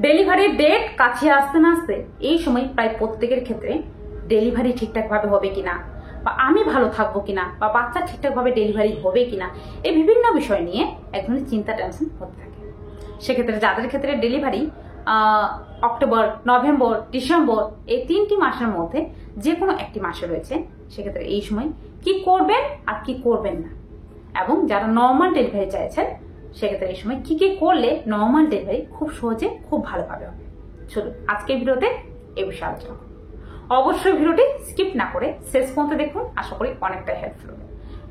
ডেলিভারির ডেট কাছে আসতে না আসতে এই সময় প্রায় প্রত্যেকের ক্ষেত্রে ডেলিভারি ঠিকঠাকভাবে হবে কিনা, বা আমি ভালো থাকবো কিনা, বা বাচ্চা ঠিকঠাকভাবে ডেলিভারি হবে কিনা, এই বিভিন্ন বিষয় নিয়ে এক ধরনের চিন্তা টেনশন হতে থাকে। সেক্ষেত্রে যাদের ক্ষেত্রে ডেলিভারি অক্টোবর, নভেম্বর, ডিসেম্বর এই 3টি মাসের মধ্যে যে কোনো একটি মাসে রয়েছে, সেক্ষেত্রে এই সময় কি করবেন আর কি করবেন না, এবং যারা নর্মাল ডেলিভারি চাইছেন সেক্ষেত্রে এই সময় কি কি করলে নর্মাল ডেলিভারি খুব সহজে খুব ভালোভাবে হবে। চলুন আজকের ভিডিওতে এই বিষয়ে আলোচনা করব। অবশ্যই ভিডিওটি স্কিপ না করে শেষ পর্যন্ত দেখুন, আশা করি অনেকটাই হেল্পফুল হবে।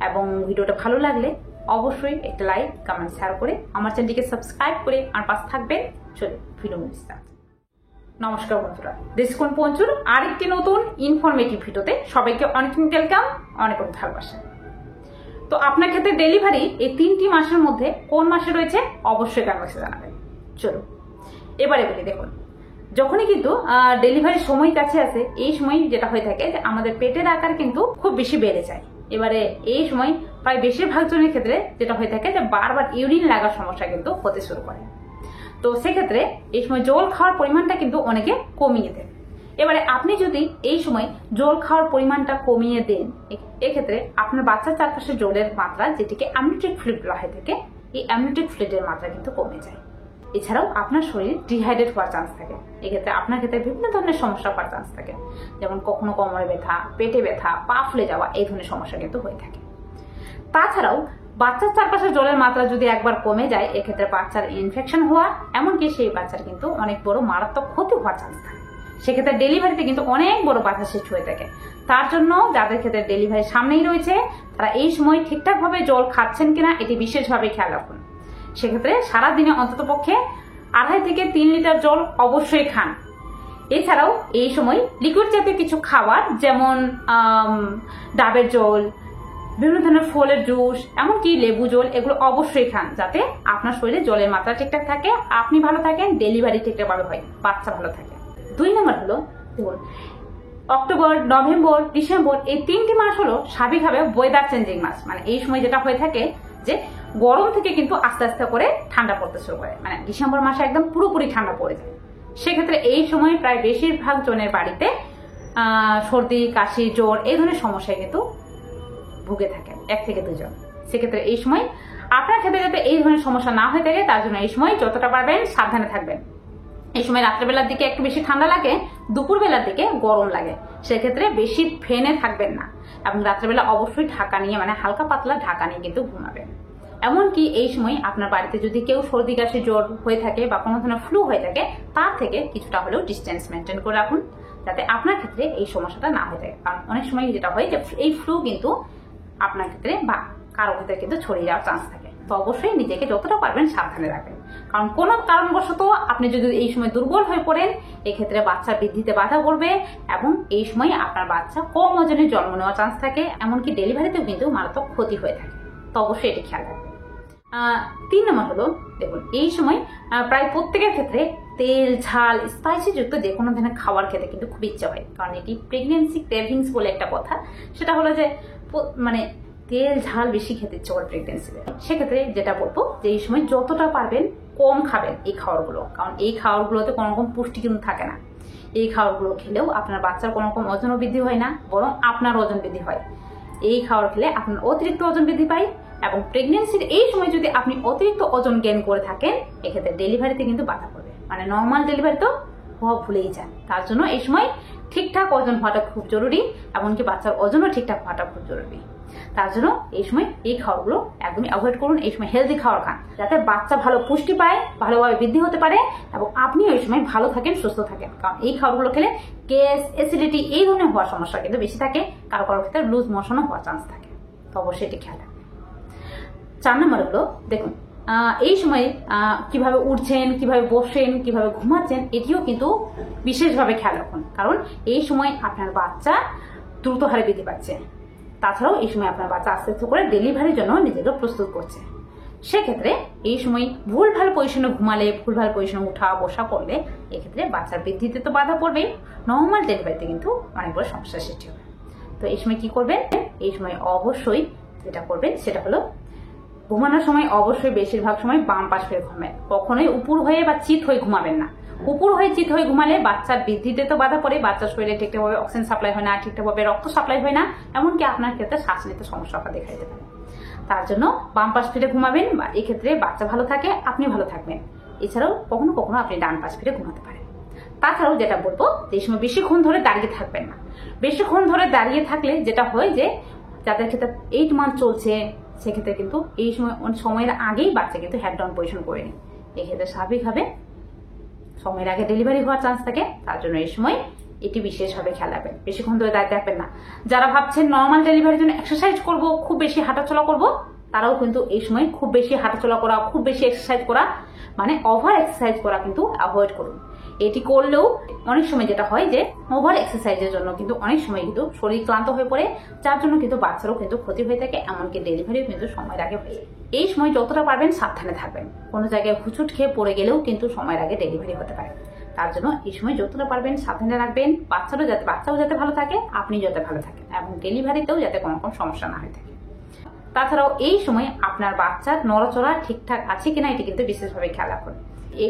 এবং ভিডিওটা ভালো লাগলে অবশ্যই একটা লাইক, কমেন্ট, শেয়ার করে আমার চ্যানেলটিকে সাবস্ক্রাইব করে আমার পাশে থাকবেন। চলুন ভিডিও স্টার্ট। নমস্কার বন্ধুরা, দেশকোণ পঞ্চুর আরেকটি নতুন ইনফরমেটিভ ভিডিওতে সবাইকে অনেক ওয়েলকাম, অনেক ভালোবাসা। তো আপনার ক্ষেত্রে ডেলিভারি এই 3টি মাসের মধ্যে কোন মাসে রয়েছে অবশ্যই কমেন্টে জানাবেন। চলুন এবারে বলি, দেখুন যখনই কিন্তু ডেলিভারির সময় কাছে আসে, এই সময় যেটা হয়ে থাকে যে আমাদের পেটের আকার কিন্তু খুব বেশি বেড়ে যায়। এবারে এই সময় প্রায় বেশিরভাগ জনের ক্ষেত্রে যেটা হয়ে থাকে যে বারবার ইউরিন লাগার সমস্যা কিন্তু হতে শুরু করে। তো সেক্ষেত্রে এই সময় জল খাওয়ার পরিমাণটা কিন্তু অনেকে কমিয়ে দেয়। এবারে আপনি যদি এই সময় জল খাওয়ার পরিমাণটা কমিয়ে দেন, এক্ষেত্রে আপনার বাচ্চার চারপাশে জলের মাত্রা, যেটিকে অ্যামনিওটিক ফ্লুইড বলা হয়ে থাকে, এই অ্যামনিওটিক ফ্লুইডের মাত্রা কিন্তু কমে যায়। এছাড়াও আপনার শরীর ডিহাইড্রেট হওয়ার চান্স থাকে। এক্ষেত্রে আপনার ক্ষেত্রে বিভিন্ন ধরনের সমস্যা হওয়ার চান্স থাকে, যেমন কখনো কোমরে ব্যথা, পেটে ব্যথা, পা ফুলে যাওয়া, এই ধরনের সমস্যা কিন্তু হয়ে থাকে। তাছাড়াও বাচ্চার চারপাশে জলের মাত্রা যদি একবার কমে যায়, এক্ষেত্রে বাচ্চার ইনফেকশন হওয়া, এমনকি সেই বাচ্চার কিন্তু অনেক বড় মারাত্মক ক্ষতি হওয়ার চান্স থাকে। সেক্ষেত্রে ডেলিভারিতে কিন্তু অনেক বড় বাধা সৃষ্টি হয়ে থাকে। তার জন্য যাদের ক্ষেত্রে ডেলিভারি সামনেই রয়েছে, তারা এই সময় ঠিকঠাকভাবে জল খাচ্ছেন কিনা এটি বিশেষভাবে খেয়াল রাখুন। সেক্ষেত্রে সারাদিনে অন্ততপক্ষে 2.5 থেকে 3 লিটার জল অবশ্যই খান। এছাড়াও এই সময় লিকুইড জাতীয় কিছু খাবার, যেমন ডাবের জল, বিভিন্ন ধরনের ফলের জুস, এমনকি লেবু জল, এগুলো অবশ্যই খান, যাতে আপনার শরীরে জলের মাত্রা ঠিকঠাক থাকে, আপনি ভালো থাকেন, ডেলিভারি ঠিকঠাকভাবে হয়, বাচ্চা ভালো থাকে। 2 নম্বর হলো, দেখুন অক্টোবর, নভেম্বর, ডিসেম্বর এই 3টি মাস হলো স্বাভাবিকভাবে ওয়েদার চেঞ্জিং মাস। মানে এই সময় যেটা হয়ে থাকে যে গরম থেকে কিন্তু আস্তে আস্তে করে ঠান্ডা পড়তে শুরু করে, মানে ডিসেম্বর মাসে একদম পুরোপুরি ঠান্ডা পড়ে যায়। সেক্ষেত্রে এই সময় প্রায় বেশিরভাগ জনের বাড়িতে সর্দি, কাশি, জ্বর এই ধরনের সমস্যায় কিন্তু ভুগে থাকেন 1 থেকে 2 জন। সেক্ষেত্রে এই সময় আপনার ক্ষেত্রে যাতে এই ধরনের সমস্যা না হয়ে থাকে, তার জন্য এই সময় যতটা পারবেন সাবধানে থাকবেন। এই সময় রাত্রেবেলার দিকে একটু বেশি ঠান্ডা লাগে, দুপুরবেলার দিকে গরম লাগে, সেক্ষেত্রে বেশি ফ্যানে থাকবেন না, এবং রাত্রেবেলা অবশ্যই ঢাকা নিয়ে, মানে হালকা পাতলা ঢাকা নিয়ে কিন্তু ঘুমাবেন। এমনকি এই সময় আপনার বাড়িতে যদি কেউ সর্দি, কাশি, জ্বর হয়ে থাকে বা কোনো ধরনের ফ্লু হয়ে থাকে, তার থেকে কিছুটা হলেও ডিস্টেন্স মেনটেন করে রাখুন, যাতে আপনার ক্ষেত্রে এই সমস্যাটা না হয়ে থাকে। কারণ অনেক সময় যেটা হয় যে এই ফ্লু কিন্তু আপনার ক্ষেত্রে বা কারো ক্ষেত্রে কিন্তু ছড়িয়ে যাওয়ার চান্স থাকে। তো অবশ্যই নিজেকে যতটা পারবেন সাবধানে রাখবেন, কারণ কোনো কারণবশত আপনি যদি এই সময় দুর্বল হয়ে পড়েন, এক্ষেত্রে বাচ্চার বৃদ্ধিতে বাধা পড়বে, এবং এই সময় আপনার বাচ্চা কম ওজনে জন্ম নেওয়ার চান্স থাকে, এমনকি ডেলিভারিতেও কিন্তু মারাত্মক ক্ষতি হয়ে থাকে। তো অবশ্যই এটি খেয়াল রাখবেন। 3 নম্বর হলো, দেখুন এই সময় প্রায় প্রত্যেকের ক্ষেত্রে তেল, ঝাল, স্পাইসি যুক্ত যে কোনো ধরনের খাবার খেতে কিন্তু খুব ইচ্ছা হয়, কারণ এটি প্রেগনেন্সি ক্রেভিংস বলে একটা কথা। সেটা হলো যে মানে তেল ঝাল বেশি খেতে ইচ্ছে করে প্রেগনেন্সিতে। সেক্ষেত্রে যেটা বলবো যে এই সময় যতটা পারবেন কম খাবেন এই খাবারগুলো, কারণ এই খাবারগুলোতে কোনো রকম পুষ্টি কিন্তু থাকে না। এই খাবারগুলো খেলেও আপনার বাচ্চার কোনো রকম ওজনও বৃদ্ধি হয় না, বরং আপনার ওজন বৃদ্ধি হয়। এই খাবার খেলে আপনার অতিরিক্ত ওজন বৃদ্ধি পায়, এবং প্রেগনেন্সির এই সময় যদি আপনি অতিরিক্ত ওজন গেইন করে থাকেন, এক্ষেত্রে ডেলিভারিতে কিন্তু বাধা পড়বে, মানে নর্মাল ডেলিভারি তো হওয়া ভুলেই যান। তার জন্য এই সময় ঠিকঠাক ওজন হওয়াটা খুব জরুরি, এমনকি বাচ্চার ওজনও ঠিকঠাক হওয়াটা খুব জরুরি। তার জন্য এই সময় এই খাবারগুলো একদমই অ্যাভয়েড করুন। এই সময় হেলদি খাবার খান, যাতে বাচ্চা ভালো পুষ্টি পায়, ভালোভাবে বৃদ্ধি হতে পারে, এবং আপনিও এই সময় ভালো থাকেন, সুস্থ থাকেন। কারণ এই খাবারগুলো খেলে গ্যাস, অ্যাসিডিটি এই ধরনের হওয়ার সমস্যা কিন্তু বেশি থাকে, কারো কারো ক্ষেত্রে লুজ মোশনও হওয়ার চান্স থাকে। তো অবশ্যই এটি খেয়াল রাখবেন। 4 নম্বর হলো, দেখুন এই সময় কিভাবে উঠছেন, কিভাবে বসেন, কিভাবে ঘুমাচ্ছেন, এটিও কিন্তু বিশেষভাবে খেয়াল রাখুন, কারণ এই সময় আপনার বাচ্চা দ্রুত হারে বৃদ্ধি পাচ্ছে। তাছাড়াও এই সময় আপনার বাচ্চা আস্তে আস্তে করে ডেলিভারির জন্য নিজেকে প্রস্তুত করছে। সেক্ষেত্রে এই সময় ভুলভাল পজিশনে ঘুমালে, ভুলভাল পজিশনে উঠা বসা করলে, এক্ষেত্রে বাচ্চার বৃদ্ধিতে তো বাধা পড়বে, নর্মাল ডেলিভারিতে কিন্তু অনেক বড় সমস্যার সৃষ্টি হবে। তো এই সময় কি করবেন? এই সময় অবশ্যই যেটা করবেন সেটা হলো, ঘুমানোর সময় অবশ্যই বেশিরভাগ সময় বাম পাশ হয়ে ঘুমাবেন, কখনোই উপর হয়ে বা চিত হয়ে ঘুমাবেন না। উপর হয়ে চিত হয়ে ঘুমালে বাচ্চার বৃদ্ধিতে তো বাধা পড়ে, বাচ্চার শরীরে ঠিকঠাকভাবে অক্সিজেন সাপ্লাই হয় না, ঠিকঠাকভাবে রক্ত সাপ্লাই হয় না, এমনকি আপনার ক্ষেত্রে শ্বাস নিতে সমস্যা দেখা দিতে পারে। তার জন্য বাম পাশ ফিরে ঘুমাবেন, বা এক্ষেত্রে বাচ্চা ভালো থাকে, আপনি ভালো থাকবেন। এছাড়াও কখনো কখনো আপনি ডান পাশ ফিরে ঘুমাতে পারেন। তাছাড়াও যেটা বলবো, এই সময় বেশিক্ষণ ধরে দাঁড়িয়ে থাকবেন না। বেশিক্ষণ ধরে দাঁড়িয়ে থাকলে যেটা হয় যে, যাদের ক্ষেত্রে 8 মান্থ চলছে সেক্ষেত্রে কিন্তু এই সময়ের আগেই বাচ্চা কিন্তু হেড ডাউন পজিশন করে নেয়। এক্ষেত্রে স্বাভাবিকভাবে সময়ের আগে ডেলিভারি হওয়ার চান্স থাকে। তার জন্য এই সময় এটি বিশেষভাবে খেয়াল রাখবেন, বেশিক্ষণ ধরে দাঁড়িয়ে থাকবেন না। যারা ভাবছেন নর্মাল ডেলিভারির জন্য এক্সারসাইজ করব, খুব বেশি হাঁটাচলা করব, তারাও কিন্তু এই সময় খুব বেশি হাঁটাচলা করা, খুব বেশি এক্সারসাইজ করা, মানে ওভার এক্সারসাইজ করা কিন্তু অ্যাভয়েড করুন। এটি করলেও অনেক সময় যেটা হয় যে, ওভার এক্সারসাইজের জন্য কিন্তু অনেক সময় কিন্তু শরীর ক্লান্ত হয়ে পড়ে, যার জন্য কিন্তু বাচ্চারও কিন্তু ক্ষতি হয়ে থাকে, এমনকি ডেলিভারিও কিন্তু সময়ের আগে হয়ে যায়। এই সময় যতটা পারবেন সাবধানে থাকবেন। কোনো জায়গায় হুচুট খেয়ে পড়ে গেলেও কিন্তু সময়ের আগে ডেলিভারি হতে পারে। তার জন্য এই সময় যতটা পারবেন সাবধানে রাখবেন, বাচ্চাও যাতে ভালো থাকে, আপনি যাতে ভালো থাকেন, এবং ডেলিভারিতেও যাতে কোনো রকম সমস্যা না হয়ে থাকে। তাছাড়াও এই সময় আপনার বাচ্চার নড়াচড়া ঠিকঠাক আছে কিনা এটি কিন্তু বিশেষভাবে খেয়াল রাখুন।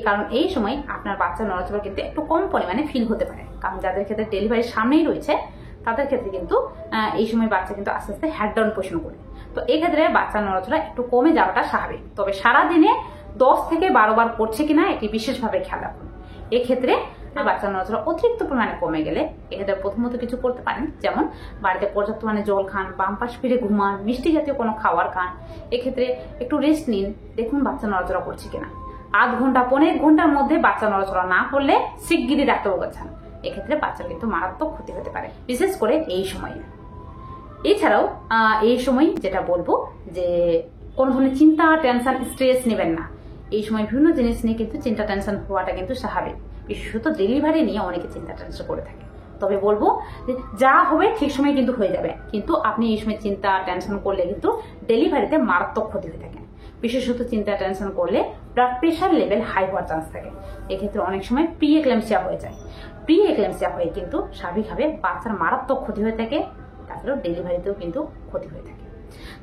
কারণ এই সময় আপনার বাচ্চার নড়াচড়া কিন্তু একটু কম পরিমাণে ফিল হতে পারে, কারণ যাদের ক্ষেত্রে ডেলিভারির সামনেই রয়েছে তাদের ক্ষেত্রে কিন্তু এই সময় বাচ্চা কিন্তু আস্তে আস্তে হেড ডাউন পজিশন করে। তো এক্ষেত্রে বাচ্চার নড়াচড়া একটু কমে যাওয়াটা স্বাভাবিক, তবে সারাদিনে 10 থেকে 12 বার করছে কিনা এটি বিশেষভাবে খেয়াল রাখুন। এক্ষেত্রে বাচ্চার নড়াচড়া অতিরিক্ত পরিমাণে কমে গেলে এক্ষেত্রে প্রথমত কিছু করতে পারেন, যেমন বাড়িতে পর্যাপ্ত মানে জল খান, বাম পাশ ফিরে ঘুমান, মিষ্টি জাতীয় কোনো খাবার খান। এক্ষেত্রে একটু রেস্ট নিন, দেখুন বাচ্চা নড়াচড়া করছে কিনা। আধ ঘন্টা 15 ঘন্টার মধ্যে বাচ্চা নড়াচড়া না করলে শিগগিরই ডাক্তারবাবুর কাছে যান। এক্ষেত্রে বাচ্চার কিন্তু মারাত্মক ক্ষতি হতে পারে, বিশেষ করে এই সময়ে। এছাড়াও এই সময় যেটা বলবো যে, কোনো ধরনের চিন্তা, টেনশন, স্ট্রেস নেবেন না। এই সময় বিভিন্ন জিনিস নিয়ে কিন্তু চিন্তা টেনশন হওয়াটা কিন্তু স্বাভাবিক, বিশেষত ডেলিভারি নিয়ে অনেকে চিন্তা টেনশন করে থাকে। তবে বলবো যে, যা হবে ঠিক সময় কিন্তু হয়ে যাবে, কিন্তু আপনি এই সময় চিন্তা টেনশন করলে কিন্তু ডেলিভারিতে মারাত্মক ক্ষতি হয়ে থাকে। বিশেষত চিন্তা টেনশন করলে ব্লাড প্রেশার লেভেল হাই হওয়ার চান্স থাকে। এক্ষেত্রে অনেক সময় প্রি এক্লাম্পসিয়া হয়ে যায়। প্রি এক্লাম্পসিয়া হয়ে কিন্তু স্বাভাবিকভাবে বাচ্চার মারাত্মক ক্ষতি হয়ে থাকে, তাছাড়াও ডেলিভারিতেও কিন্তু ক্ষতি হয়ে থাকে।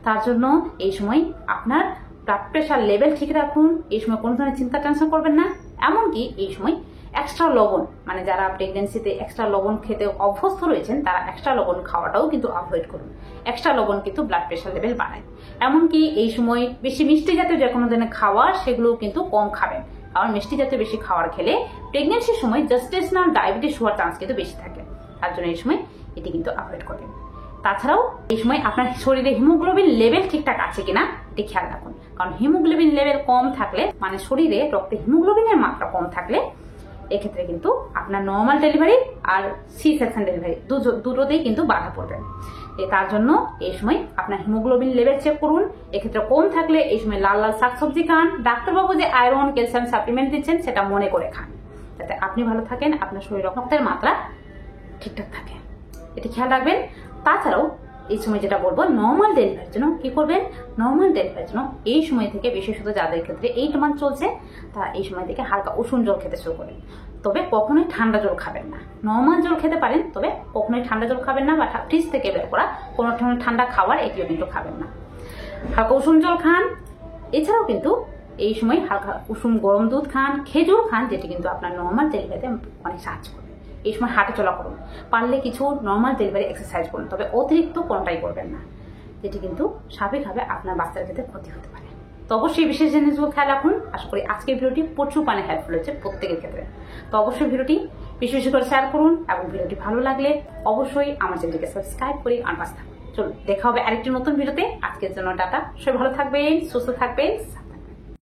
তার জন্য এই সময় আপনার ব্লাড প্রেশার লেভেল ঠিক রাখুন। এই সময় কোনো ধরনের চিন্তা টেনশন করবেন না। এমনকি এই সময় এক্সট্রা লবণ, মানে যারা প্রেগনেন্সিতে এক্সট্রা লবণ খেতে অভ্যস্ত রয়েছেন তারা এক্সট্রা লবণ খাওয়াটাও কিন্তু অ্যাভয়েড করুন। এক্সট্রা লবণ কিন্তু ব্লাড প্রেশার লেভেল বাড়ায়। এমনকি এই সময় বেশি মিষ্টি জাতীয় যে কোনো ধরনের খাবার সেগুলোও কিন্তু কম খাবেন, কারণ মিষ্টি জাতীয় বেশি খাবার খেলে প্রেগনেন্সির সময় জেস্টেশনাল ডায়াবেটিস হওয়ার চান্স কিন্তু বেশি থাকে। তার জন্য এই সময় এটি কিন্তু অ্যাভয়েড করবেন। তাছাড়াও এই সময় আপনার শরীরে হিমোগ্লোবিন লেভেল ঠিকঠাক আছে কিনা এটি খেয়াল রাখুন, কারণ হিমোগ্লোবিন লেভেল কম থাকলে, মানে শরীরে রক্তে হিমোগ্লোবিনের মাত্রা কম থাকলে, এক্ষেত্রে কিন্তু আপনার নর্মাল ডেলিভারি আর সি সেকশন ডেলিভারি দুটোতেই কিন্তু বাধা পড়বে। তার জন্য এই সময় আপনার হিমোগ্লোবিন লেভেল চেক করুন। এক্ষেত্রে কম থাকলে এই সময় লাল লাল শাকসবজি খান। ডাক্তারবাবু যে আয়রন, ক্যালসিয়াম সাপ্লিমেন্ট দিচ্ছেন সেটা মনে করে খান, যাতে আপনি ভালো থাকেন, আপনার শরীরে রক্তের মাত্রা ঠিকঠাক থাকে, এটি খেয়াল রাখবেন। তাছাড়াও এই সময় যেটা বলবো, নর্মাল ডেলিভারির জন্য কি করবেন, নর্মাল ডেলিভারির জন্য এই সময় থেকে, বিশেষত যাদের ক্ষেত্রে 8 মান্থ চলছে তারা এই সময় থেকে হালকা উষুম জল খেতে শুরু করেন। তবে কখনোই ঠান্ডা জল খাবেন না। নর্মাল জল খেতে পারেন, তবে কখনোই ঠান্ডা জল খাবেন না, বা ফ্রিজ থেকে বের করা কোনো ধরনের ঠান্ডা খাবার এটিও কিন্তু খাবেন না। হালকা উষুম জল খান। এছাড়াও কিন্তু এই সময় হালকা উষুম গরম দুধ খান, খেজুর খান, যেটি কিন্তু আপনার নর্মাল ডেলিভারিতে অনেক সাহায্য করবে। এই সময় হাঁটাচলা করুন, পারলে কিছু নর্মাল ডেলিভারি এক্সারসাইজ করুন, তবে অতিরিক্ত কোনোটাই করবেন না, যেটি কিন্তু স্বাভাবিকভাবে আপনার বাচ্চার ক্ষেত্রে ক্ষতি হতে পারে। তো অবশ্যই বিশেষ জিনিসগুলো খেয়াল রাখুন। আশা করি আজকের ভিডিওটি প্রচুর মানে হেল্পফুল হয়েছে প্রত্যেকের ক্ষেত্রে। তো অবশ্যই ভিডিওটি বেশি বেশি করে শেয়ার করুন, এবং ভিডিওটি ভালো লাগলে অবশ্যই আমার চ্যানেলটিকে সাবস্ক্রাইব করে আমার পাশে থাকুন। চলুন, দেখা হবে আরেকটি নতুন ভিডিওতে। আজকের জন্য টাটা। সবাই ভালো থাকবেন, সুস্থ থাকবেন।